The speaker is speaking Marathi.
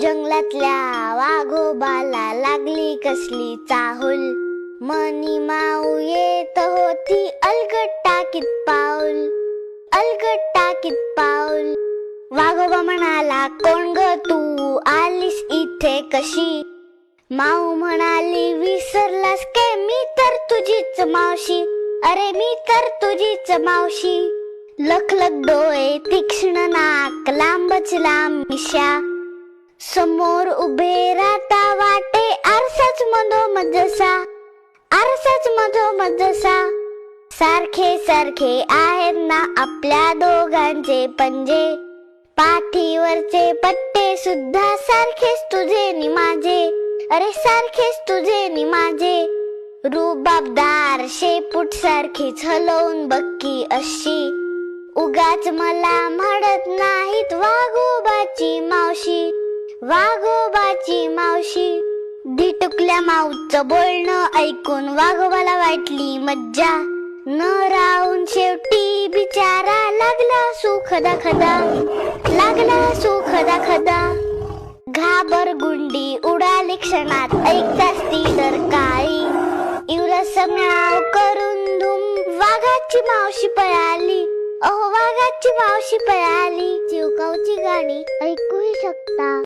जंगलातल्या वाघोबाला लागली कसली चाहूल, मनी माऊ येत होती अलगट टाकीत पाऊल, अलगट टाकीत पाऊल. वाघोबा म्हणाला, कोण ग तू आलीस इथे कशी? माऊ म्हणाली, विसरलास के मी तर तुझीच मावशी, अरे मी तर तुझीच मावशी. लखलख डोळे, तीक्ष्ण नाक, लांबच लांब मिशा, समोर उभे राहता वाटे आरसाच मधोमध जसा, आरसाच मधोमध जसा. सारखे सारखे आहेत ना आपल्या दोघांचे पंजे, पाठीवरचे पट्टे सुद्धा सारखेच तुझे नि माझे, अरे सारखेच तुझे नि माझे. रुबाबदार शेपूट सारखीच हलवून बक्की अशी, उगाच मला म्हणत नाहीत वाघोबाची मावशी, वाघोबाची मावशी. धिटुकल्या माऊचं बोलणं ऐकून वाघोबाला वाटली मज्जा, न राहून शेवटी बिचारा लागला सुखदा खदा, लागला सुखदा खदा. घाबरगुंडी उडाली क्षणात, ऐकताच ती डरकाळी, इवरस म्याव करून धूम वाघाची मावशी पळाली, अहो वाघाची मावशी पळाली. चिवकाऊची गाणी ऐकूही शकता.